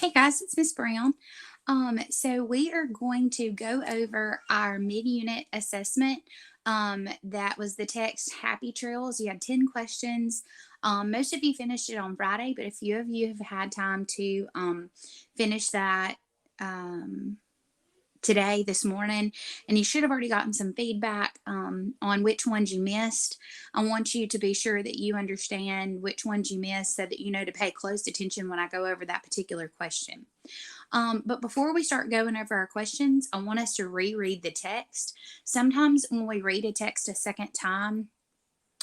Hey guys, it's Miss Brown. So we are going to go over our mid-unit assessment. That was the text Happy Trails. You had 10 questions. Most of you finished it on Friday, but a few of you have had time to finish that today, this morning, and you should have already gotten some feedback on which ones you missed. I want you to be sure that you understand which ones you missed so that you know to pay close attention when I go over that particular question. But before we start going over our questions, I want us to reread the text. Sometimes when we read a text a second time,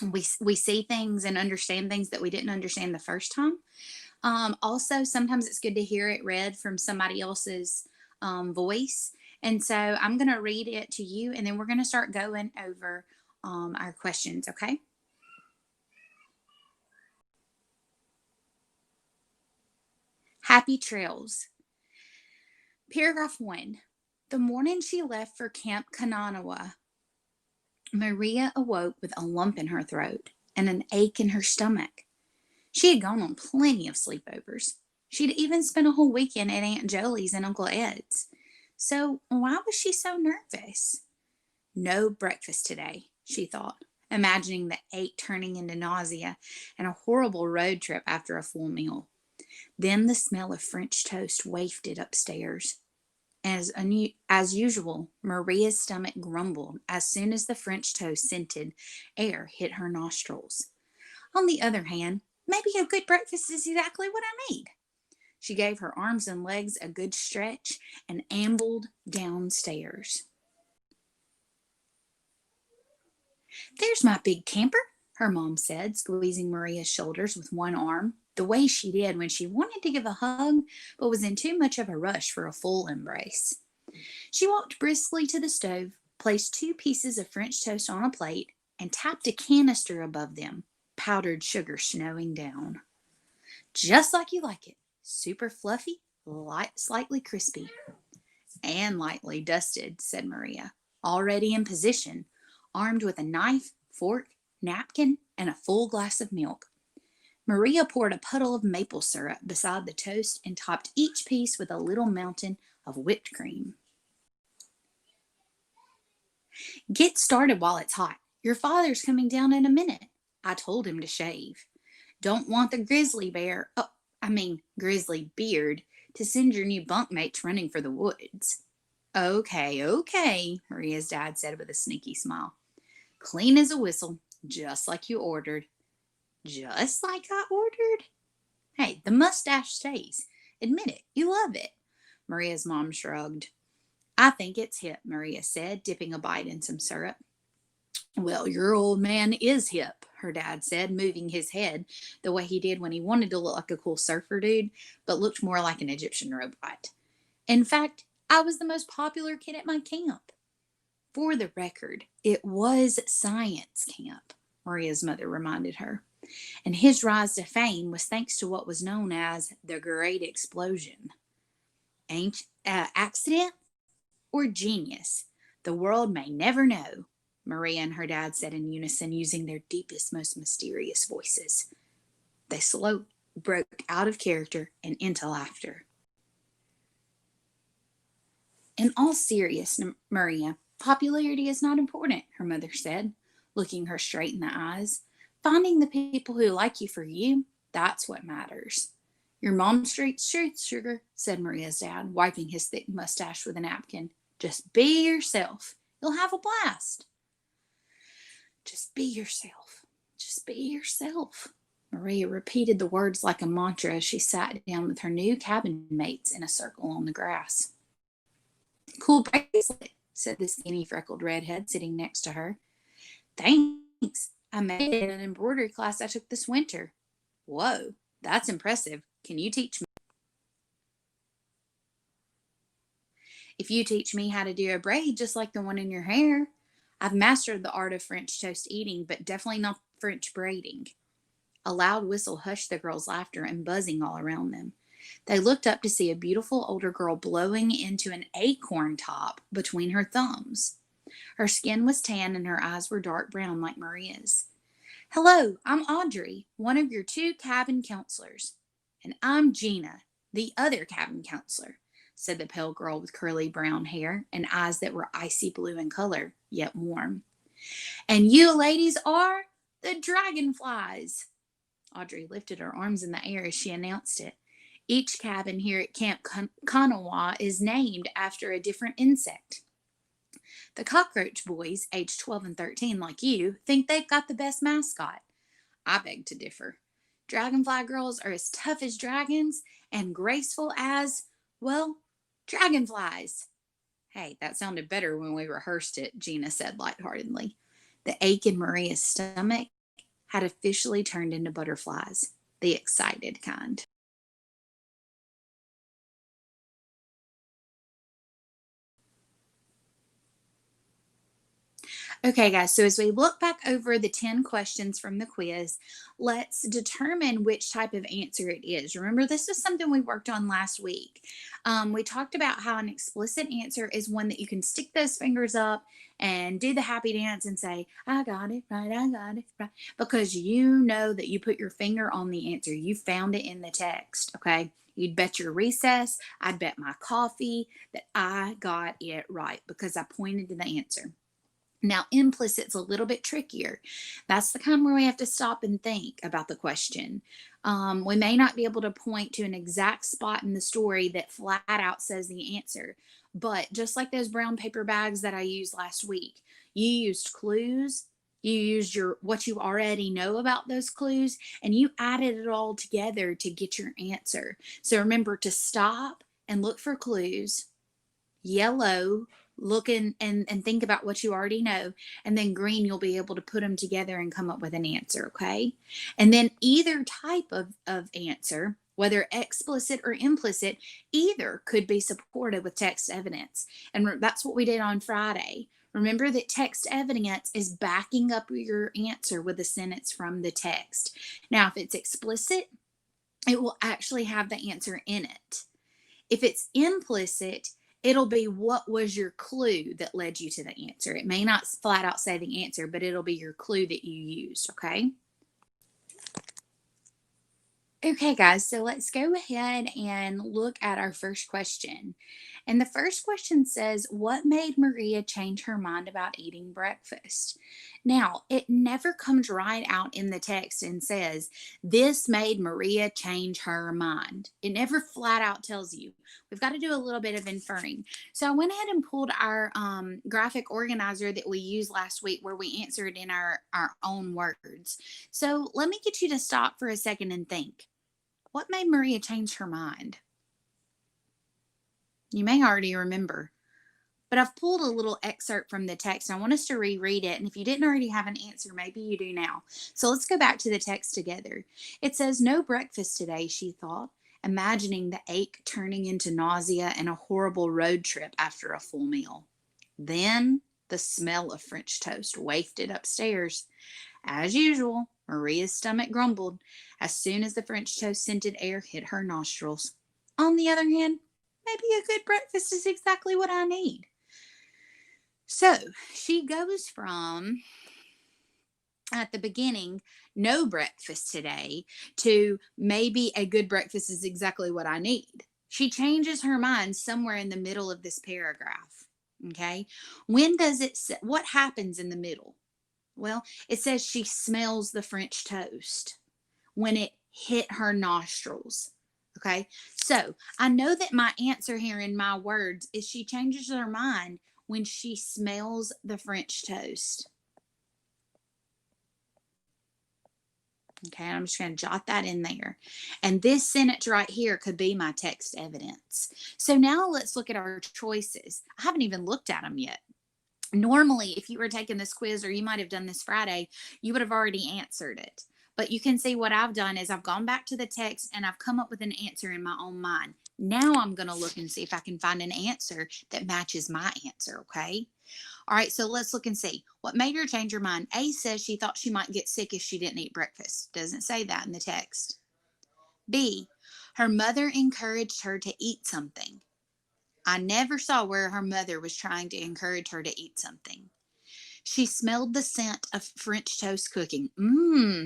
we see things and understand things that we didn't understand the first time. Also, sometimes it's good to hear it read from somebody else's voice. And so I'm going to read it to you, and then we're going to start going over our questions, okay? Happy Trails. Paragraph 1. The morning she left for Camp Kananawa, Maria awoke with a lump in her throat and an ache in her stomach. She had gone on plenty of sleepovers. She'd even spent a whole weekend at Aunt Jolie's and Uncle Ed's. So why was she so nervous? No breakfast today, she thought, imagining the ache turning into nausea and a horrible road trip after a full meal. Then the smell of French toast wafted upstairs. As usual, Maria's stomach grumbled as soon as the French toast scented air hit her nostrils. On the other hand, maybe a good breakfast is exactly what I need. She gave her arms and legs a good stretch and ambled downstairs. There's my big camper, her mom said, squeezing Maria's shoulders with one arm, the way she did when she wanted to give a hug but was in too much of a rush for a full embrace. She walked briskly to the stove, placed 2 pieces of French toast on a plate, and tapped a canister above them, powdered sugar snowing down. Just like you like it, super fluffy, slightly crispy. And lightly dusted, said Maria, already in position, armed with a knife, fork, napkin, and a full glass of milk. Maria poured a puddle of maple syrup beside the toast and topped each piece with a little mountain of whipped cream. Get started while it's hot. Your father's coming down in a minute. I told him to shave. Don't want the grizzly grizzly beard, to send your new bunkmates running for the woods. Okay, Maria's dad said with a sneaky smile. Clean as a whistle, just like you ordered. Just like I ordered? Hey, the mustache stays. Admit it, you love it. Maria's mom shrugged. I think it's hip, Maria said, dipping a bite in some syrup. Well, your old man is hip, her dad said, moving his head the way he did when he wanted to look like a cool surfer dude, but looked more like an Egyptian robot. In fact, I was the most popular kid at my camp. For the record, it was science camp, Maria's mother reminded her. And his rise to fame was thanks to what was known as the Great Explosion. Accident or genius? The world may never know, Maria and her dad said in unison, using their deepest, most mysterious voices. They slowly broke out of character and into laughter. In all seriousness, Maria, popularity is not important, her mother said, looking her straight in the eyes. Finding the people who like you for you, that's what matters. Your mom streets truth, sugar, said Maria's dad, wiping his thick mustache with a napkin. Just be yourself. You'll have a blast. Just be yourself. Just be yourself. Maria repeated the words like a mantra as she sat down with her new cabin mates in a circle on the grass. Cool bracelet, said the skinny freckled redhead sitting next to her. Thanks. I made it in an embroidery class I took this winter. Whoa, that's impressive. Can you teach me? If you teach me how to do a braid just like the one in your hair. I've mastered the art of French toast eating, but definitely not French braiding. A loud whistle hushed the girls' laughter and buzzing all around them. They looked up to see a beautiful older girl blowing into an acorn top between her thumbs. Her skin was tan and her eyes were dark brown like Maria's. Hello, I'm Audrey, one of your 2 cabin counselors. And I'm Gina, The other cabin counselor, said the pale girl with curly brown hair and eyes that were icy blue in color, yet warm. And you ladies are the dragonflies. Audrey lifted her arms in the air as she announced it. Each cabin here at Camp Kanawa is named after a different insect. The cockroach boys, aged 12 and 13 like you, think they've got the best mascot. I beg to differ. Dragonfly girls are as tough as dragons and graceful as, well, dragonflies. Hey, that sounded better when we rehearsed it, Gina said lightheartedly. The ache in Maria's stomach had officially turned into butterflies, the excited kind. Okay, guys, so as we look back over the 10 questions from the quiz, let's determine which type of answer it is. Remember, this is something we worked on last week. We talked about how an explicit answer is one that you can stick those fingers up and do the happy dance and say, I got it right, I got it right, because you know that you put your finger on the answer. You found it in the text, okay? You'd bet your recess, I'd bet my coffee that I got it right because I pointed to the answer. Now, implicit's a little bit trickier. That's the kind where we have to stop and think about the question. We may not be able to point to an exact spot in the story that flat out says the answer, but just like those brown paper bags that I used last week, you used clues. You used your what you already know about those clues, and you added it all together to get your answer. So remember to stop and look for clues. Yellow, look and think about what you already know, and then green, you'll be able to put them together and come up with an answer. Okay, and then either type of answer, whether explicit or implicit, either could be supported with text evidence, and that's what we did on Friday. Remember that text evidence is backing up your answer with a sentence from the text. Now if it's explicit, it will actually have the answer in it. If it's implicit, it'll be what was your clue that led you to the answer. It may not flat out say the answer, but it'll be your clue that you used, okay? Okay, guys, so let's go ahead and look at our first question. And the first question says, what made Maria change her mind about eating breakfast? Now, it never comes right out in the text and says, this made Maria change her mind. It never flat out tells you. We've got to do a little bit of inferring. So I went ahead and pulled our graphic organizer that we used last week where we answered in our own words. So let me get you to stop for a second and think. What made Maria change her mind? You may already remember, but I've pulled a little excerpt from the text. I want us to reread it. And if you didn't already have an answer, maybe you do now. So let's go back to the text together. It says, no breakfast today, she thought, imagining the ache turning into nausea and a horrible road trip after a full meal. Then the smell of French toast wafted upstairs. As usual, Maria's stomach grumbled as soon as the French toast scented air hit her nostrils. On the other hand, maybe a good breakfast is exactly what I need. So she goes from at the beginning, no breakfast today, to maybe a good breakfast is exactly what I need. She changes her mind somewhere in the middle of this paragraph. Okay. When does it, what happens in the middle? Well, it says she smells the French toast when it hit her nostrils. Okay. So I know that my answer here in my words is she changes her mind when she smells the French toast. Okay, I'm just going to jot that in there. And this sentence right here could be my text evidence. So now let's look at our choices. I haven't even looked at them yet. Normally, if you were taking this quiz, or you might have done this Friday, you would have already answered it. But you can see what I've done is I've gone back to the text and I've come up with an answer in my own mind. Now I'm going to look and see if I can find an answer that matches my answer, okay? All right, so let's look and see. What made her change her mind? A says she thought she might get sick if she didn't eat breakfast. Doesn't say that in the text. B, her mother encouraged her to eat something. I never saw where her mother was trying to encourage her to eat something. She smelled the scent of French toast cooking.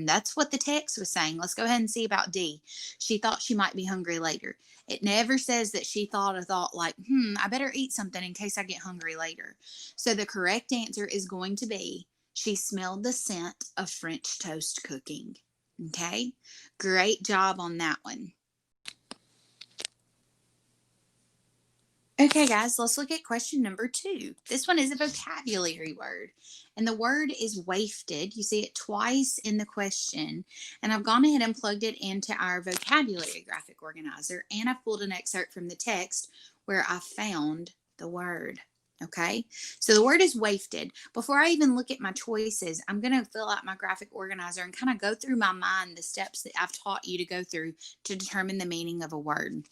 That's what the text was saying. Let's go ahead and see about D. She thought she might be hungry later. It never says that she thought a thought like, I better eat something in case I get hungry later. So the correct answer is going to be she smelled the scent of French toast cooking. Okay, great job on that one. Okay, guys, let's look at question number 2. This one is a vocabulary word, and the word is wafted. You see it twice in the question, and I've gone ahead and plugged it into our vocabulary graphic organizer, and I've pulled an excerpt from the text where I found the word. Okay, so the word is wafted. Before I even look at my choices, I'm going to fill out my graphic organizer and kind of go through my mind the steps that I've taught you to go through to determine the meaning of a word.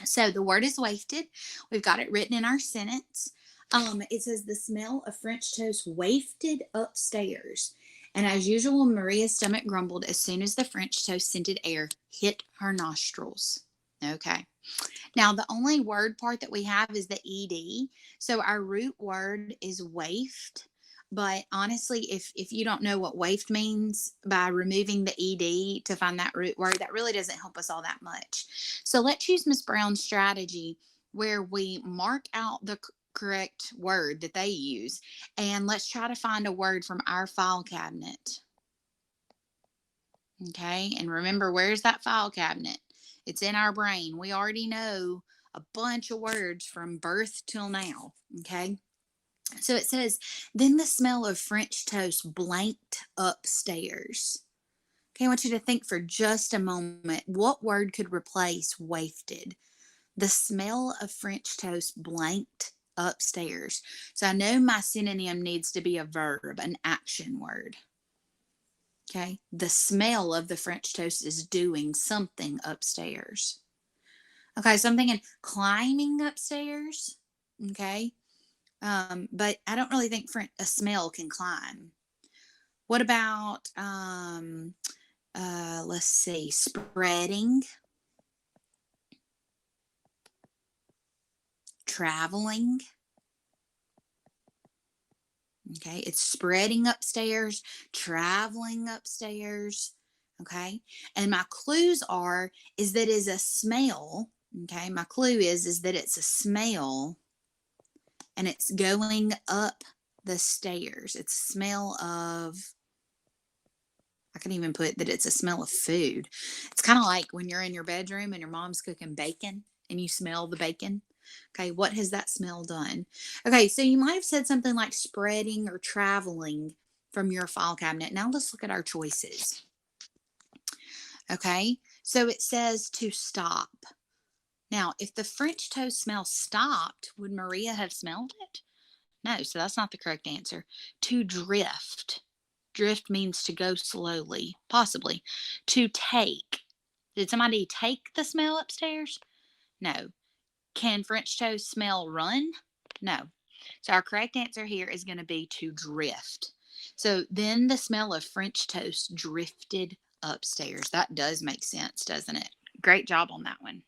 So the word is wafted. We've got it written in our sentence. It says the smell of French toast wafted upstairs. And as usual, Maria's stomach grumbled as soon as the French toast scented air hit her nostrils. Okay. Now, the only word part that we have is the ed. So our root word is wafted. But honestly, if you don't know what wafted means by removing the ed to find that root word, that really doesn't help us all that much. So let's use Miss Brown's strategy where we mark out the correct word that they use, and let's try to find a word from our file cabinet. Okay, and remember, where's that file cabinet? It's in our brain. We already know a bunch of words from birth till now. Okay, so it says, then the smell of French toast blanked upstairs. Okay, I want you to think for just a moment, what word could replace wafted? The smell of French toast blanked upstairs. So I know my synonym needs to be a verb, an action word. Okay, the smell of the French toast is doing something upstairs. Okay, so I'm thinking climbing upstairs. Okay, but I don't really think a smell can climb. What about let's see, spreading, traveling. Okay, it's spreading upstairs, traveling upstairs. Okay, and my clues is that is a smell. Okay, my clue is that it's a smell and it's going up the stairs. It's a smell of, I can even put that it's a smell of food. It's kind of like when you're in your bedroom and your mom's cooking bacon and you smell the bacon. Okay, what has that smell done? Okay, so you might have said something like spreading or traveling from your file cabinet. Now let's look at our choices. Okay, so it says to stop. Now, if the French toast smell stopped, would Maria have smelled it? No, so that's not the correct answer. To drift. Drift means to go slowly, possibly. To take. Did somebody take the smell upstairs? No. Can French toast smell run? No. So our correct answer here is going to be to drift. So then the smell of French toast drifted upstairs. That does make sense, doesn't it? Great job on that one.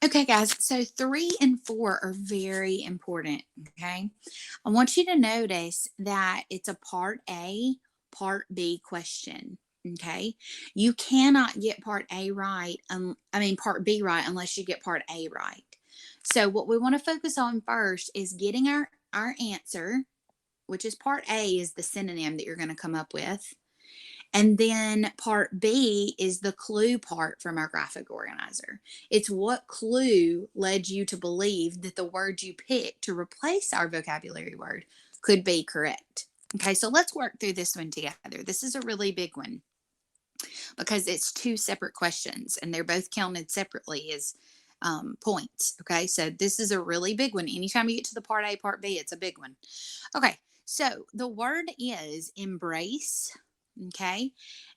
Okay, guys, so 3 and 4 are very important. Okay, I want you to notice that it's a part A, part B question. Okay, you cannot get part A right, part B right, unless you get part A right. So, what we want to focus on first is getting our answer, which is part A, is the synonym that you're going to come up with. And then part B is the clue part from our graphic organizer. It's what clue led you to believe that the word you picked to replace our vocabulary word could be correct. Okay, so let's work through this one together. This is a really big one because it's 2 separate questions and they're both counted separately as points. Okay, so this is a really big one. Anytime you get to the part A, part B, it's a big one. Okay, so the word is embrace. Okay.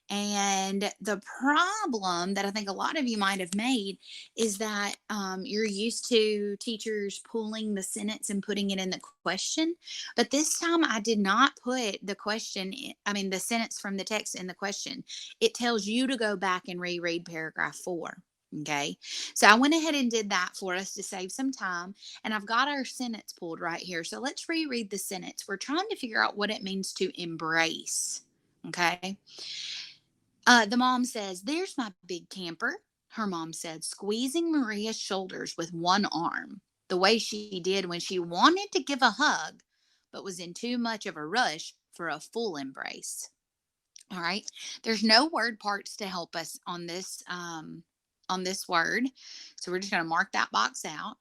And the problem that I think a lot of you might have made is that you're used to teachers pulling the sentence and putting it in the question. But this time I did not put the the sentence from the text in the question. It tells you to go back and reread paragraph 4. Okay. So I went ahead and did that for us to save some time. And I've got our sentence pulled right here. So let's reread the sentence. We're trying to figure out what it means to embrace. Okay. The mom says, "There's my big camper," her mom said, squeezing Maria's shoulders with one arm, the way she did when she wanted to give a hug, but was in too much of a rush for a full embrace. All right. There's no word parts to help us on this word. So we're just going to mark that box out.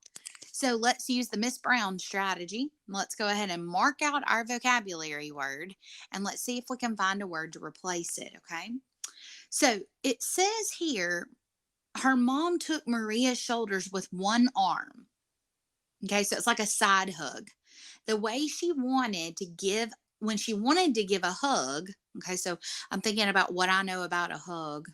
So let's use the Miss Brown strategy. Let's go ahead and mark out our vocabulary word and let's see if we can find a word to replace it. Okay. So it says here, her mom took Maria's shoulders with one arm. Okay. So it's like a side hug. The way she wanted to give, when she wanted to give a hug. Okay. So I'm thinking about what I know about a hug.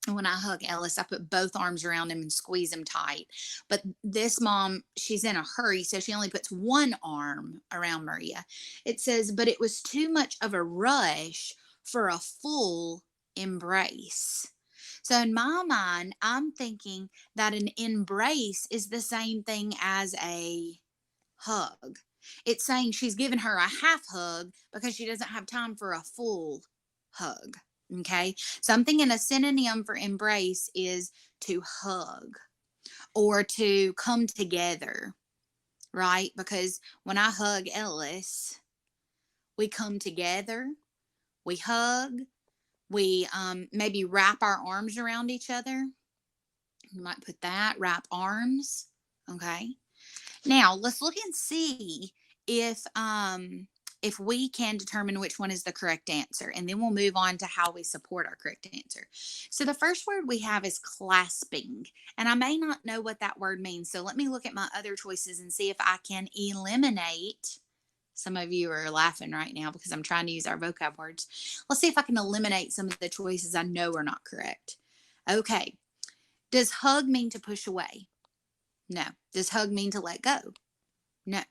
When I hug Ellis, I put both arms around him and squeeze him tight. But this mom, she's in a hurry, so she only puts one arm around Maria. It says, but it was too much of a rush for a full embrace. So in my mind, I'm thinking that an embrace is the same thing as a hug. It's saying she's giving her a half hug because she doesn't have time for a full hug. Okay. So I'm thinking a synonym for embrace is to hug or to come together, right? Because when I hug Ellis, we come together, we hug, we maybe wrap our arms around each other. You might put that, wrap arms. Okay. Now, let's look and see if we can determine which one is the correct answer, and then we'll move on to how we support our correct answer. So the first word we have is clasping, and I may not know what that word means. So let me look at my other choices and see if I can eliminate. Some of you are laughing right now because I'm trying to use our vocab words. Let's see if I can eliminate some of the choices I know are not correct. Okay. Does hug mean to push away? No. Does hug mean to let go? No.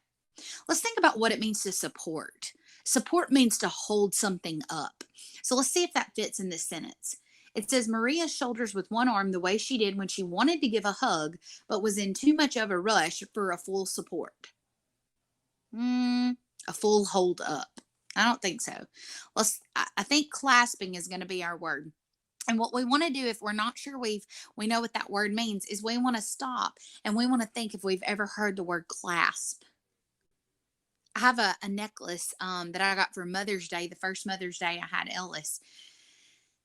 Let's think about what it means to support. Support means to hold something up. So let's see if that fits in this sentence. It says Maria shoulders with one arm the way she did when she wanted to give a hug, but was in too much of a rush for a full support. A full hold up. I don't think so. I think clasping is going to be our word. And what we want to do if we're not sure we know what that word means is we want to stop and we want to think if we've ever heard the word clasp. I have a necklace that I got for Mother's Day, the first Mother's Day I had Ellis.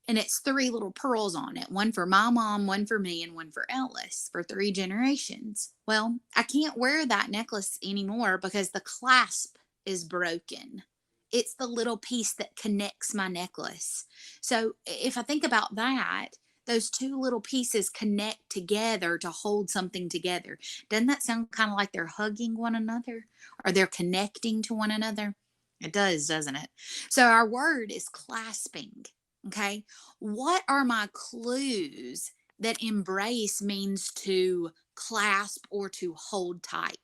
And it's three little pearls on it, one for my mom, one for me, and one for Ellis for three generations. Well, I can't wear that necklace anymore because the clasp is broken. It's the little piece that connects my necklace. So if I think about that, those two little pieces connect together to hold something together. Doesn't that sound kind of like they're hugging one another or they're connecting to one another? It does, doesn't it? So our word is clasping. Okay. What are my clues that embrace means to clasp or to hold tight?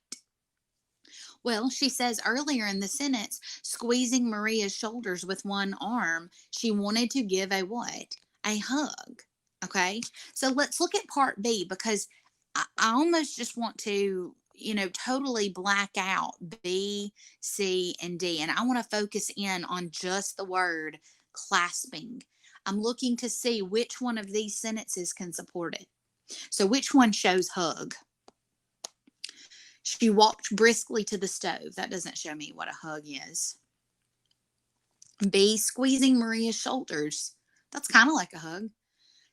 Well, she says earlier in the sentence, squeezing Maria's shoulders with one arm, she wanted to give a what? A hug. Okay. So let's look at part B because I almost just want to, totally black out B, C, and D. And I want to focus in on just the word clasping. I'm looking to see which one of these sentences can support it. So, which one shows hug? She walked briskly to the stove. That doesn't show me what a hug is. B, squeezing Maria's shoulders. That's kind of like a hug.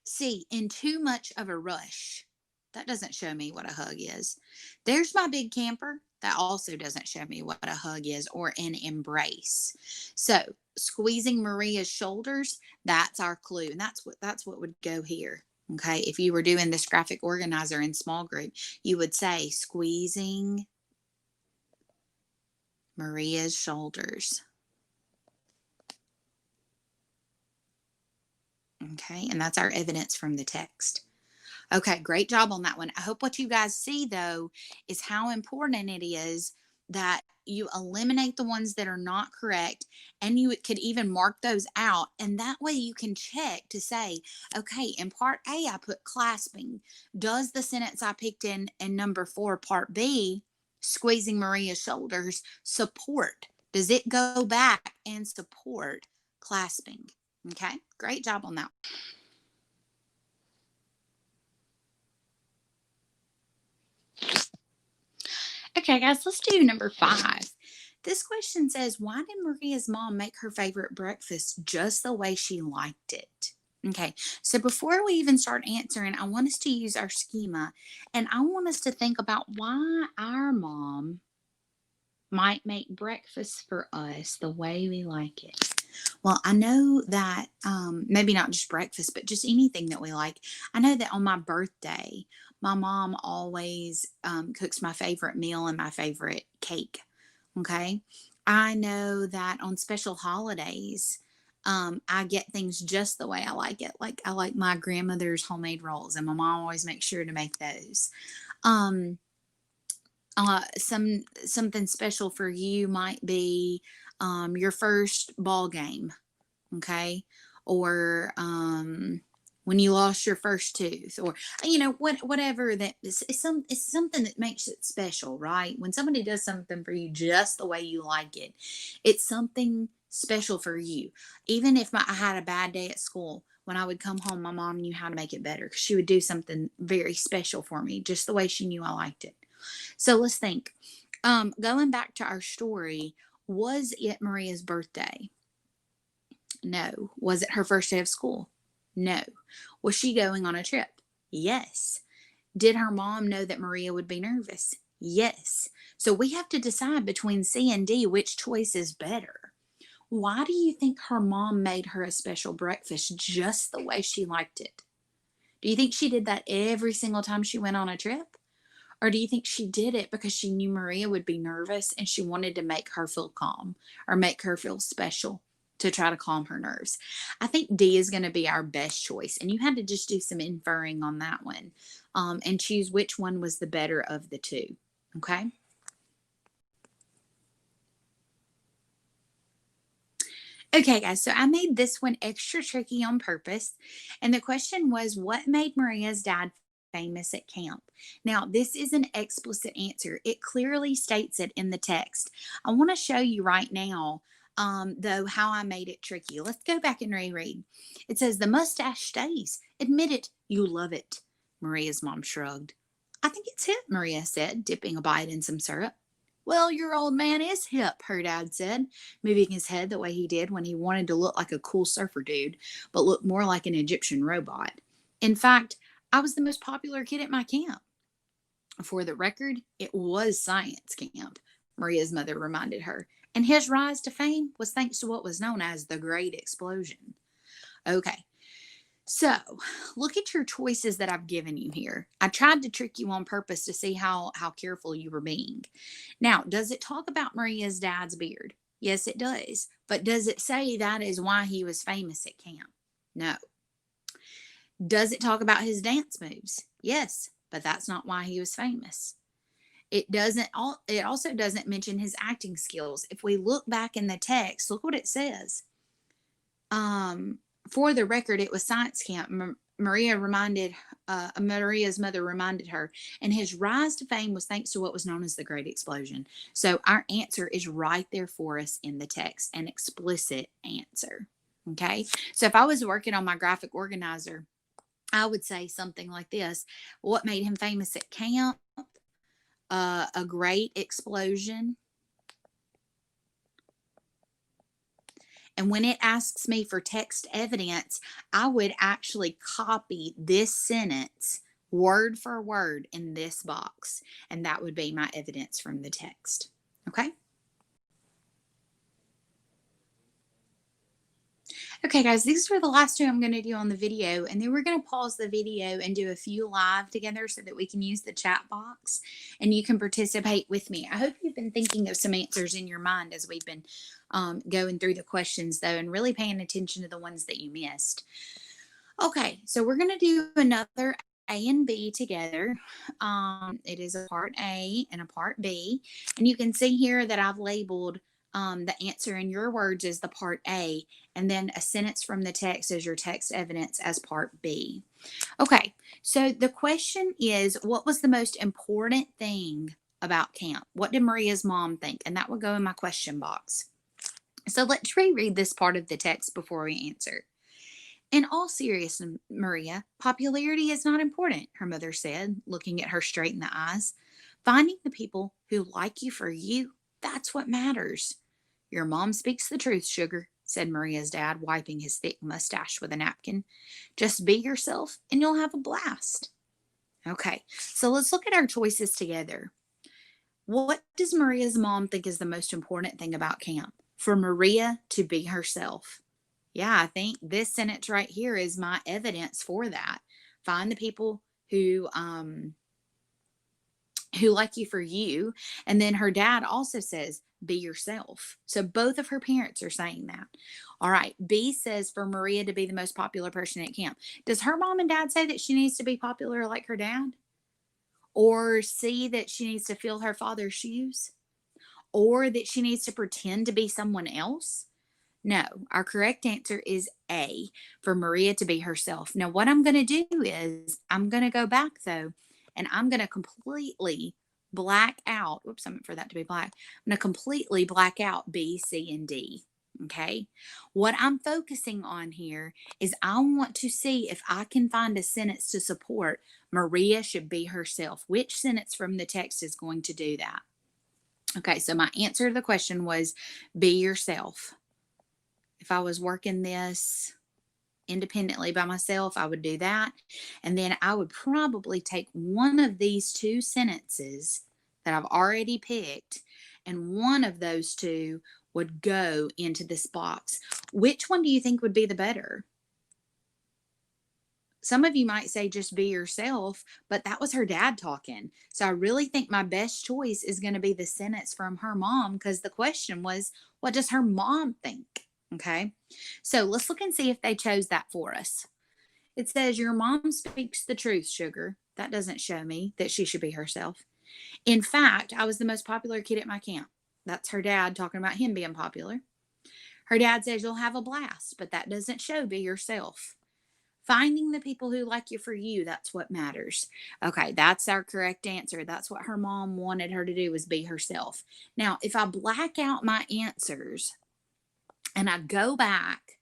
C, in too much of a rush. That doesn't show me what a hug is. There's my big camper. That also doesn't show me what a hug is or an embrace. So, squeezing Maria's shoulders, that's our clue. And that's what would go here. Okay, if you were doing this graphic organizer in small group, you would say squeezing Maria's shoulders. Okay, and that's our evidence from the text. Okay, great job on that one. I hope what you guys see though is how important it is that you eliminate the ones that are not correct, and you could even mark those out, and that way you can check to say, okay, in part A I put clasping. Does the sentence I picked in number 4, part B, squeezing Maria's shoulders, support? Does it go back and support clasping? Okay, great job on that. Okay, guys, let's do number 5. This question says, why did Maria's mom make her favorite breakfast just the way she liked it? Okay, so before we even start answering, I want us to use our schema, and I want us to think about why our mom might make breakfast for us the way we like it. Well, I know that maybe not just breakfast, but just anything that we like. I know that on my birthday, my mom always cooks my favorite meal and my favorite cake. Okay. I know that on special holidays, I get things just the way I like it. Like I like my grandmother's homemade rolls, and my mom always makes sure to make those. Um, something special for you might be your first ball game, okay, or when you lost your first tooth, or whatever that is. It's something that makes it special, right? When somebody does something for you just the way you like it, it's something special for you. Even if I had a bad day at school, when I would come home, my mom knew how to make it better because she would do something very special for me just the way she knew I liked it. So let's think. Going back to our story, was it Maria's birthday? No. Was it her first day of school? No. Was she going on a trip? Yes. Did her mom know that Maria would be nervous? Yes. So we have to decide between C and D which choice is better. Why do you think her mom made her a special breakfast just the way she liked it? Do you think she did that every single time she went on a trip? Or do you think she did it because she knew Maria would be nervous and she wanted to make her feel calm or make her feel special to try to calm her nerves? I think D is going to be our best choice. And you had to just do some inferring on that one, and choose which one was the better of the two. Okay. Okay, guys, so I made this one extra tricky on purpose. And the question was, what made Maria's dad famous at camp? Now, this is an explicit answer, it clearly states it in the text. I want to show you right now, though, how I made it tricky. Let's go back and reread. It says, the mustache stays. Admit it, you love it. Maria's mom shrugged. I think it's hip, Maria said, dipping a bite in some syrup. Well, your old man is hip, her dad said, moving his head the way he did when he wanted to look like a cool surfer dude, but look more like an Egyptian robot. In fact, I was the most popular kid at my camp. For the record, it was science camp, Maria's mother reminded her, and his rise to fame was thanks to what was known as the Great Explosion. Okay, so, look at your choices that I've given you here. I tried to trick you on purpose to see how careful you were being. Now, does it talk about Maria's dad's beard? Yes, it does. But does it say that is why he was famous at camp? No. Does it talk about his dance moves? Yes, but that's not why he was famous. It also doesn't mention his acting skills. If we look back in the text, look what it says. Um, for the record, it was science camp. Maria's mother reminded her, and his rise to fame was thanks to what was known as the Great Explosion. So our answer is right there for us in the text, an explicit answer. Okay, so if I was working on my graphic organizer, I would say something like this: what made him famous at camp? A great explosion. And when it asks me for text evidence, I would actually copy this sentence word for word in this box. And that would be my evidence from the text. Okay. Okay, guys, these were the last two I'm going to do on the video. And then we're going to pause the video and do a few live together so that we can use the chat box and you can participate with me. I hope you've been thinking of some answers in your mind as we've been going through the questions, though, and really paying attention to the ones that you missed. Okay, so we're going to do another A and B together. It is a part A and a part B. And you can see here that I've labeled the answer in your words as the part A, and then a sentence from the text as your text evidence as part B. Okay, so the question is, what was the most important thing about camp? What did Maria's mom think? And that would go in my question box. So let's reread this part of the text before we answer. In all seriousness, Maria, popularity is not important, her mother said, looking at her straight in the eyes. Finding the people who like you for you, that's what matters. Your mom speaks the truth, sugar, said Maria's dad, wiping his thick mustache with a napkin. Just be yourself and you'll have a blast. Okay, so let's look at our choices together. What does Maria's mom think is the most important thing about camp? For Maria to be herself. Yeah, I think this sentence right here is my evidence for that. Find the people who like you for you. And then her dad also says, be yourself. So both of her parents are saying that. All right. B says for Maria to be the most popular person at camp. Does her mom and dad say that she needs to be popular like her dad? Or C, that she needs to fill her father's shoes? Or that she needs to pretend to be someone else? No, our correct answer is A, for Maria to be herself. Now, what I'm going to do is I'm going to go back though, and I'm going to completely black out. Whoops, I meant for that to be black. I'm going to completely black out B, C, and D. Okay. What I'm focusing on here is I want to see if I can find a sentence to support Maria should be herself. Which sentence from the text is going to do that? Okay, so my answer to the question was be yourself. If I was working this independently by myself, I would do that. And then I would probably take one of these two sentences that I've already picked, and one of those two would go into this box. Which one do you think would be the better? Some of you might say just be yourself, but that was her dad talking. So I really think my best choice is going to be the sentence from her mom, because the question was, what does her mom think? Okay. So let's look and see if they chose that for us. It says, your mom speaks the truth, sugar. That doesn't show me that she should be herself. In fact, I was the most popular kid at my camp. That's her dad talking about him being popular. Her dad says you'll have a blast, but that doesn't show be yourself. Finding the people who like you for you, that's what matters. Okay, that's our correct answer. That's what her mom wanted her to do, was be herself. Now, if I black out my answers and I go back,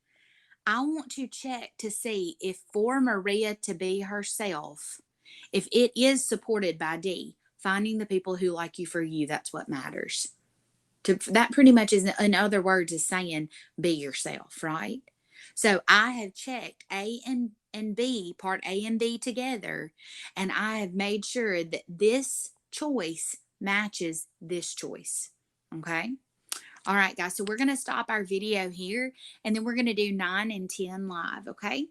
I want to check to see if for Maria to be herself, if it is supported by D, finding the people who like you for you, that's what matters. That pretty much is, in other words, is saying be yourself, right? So I have checked A and B, part A and B together, and I have made sure that this choice matches this choice. Okay. All right, guys. So we're going to stop our video here, and then we're going to do 9 and 10 live. Okay.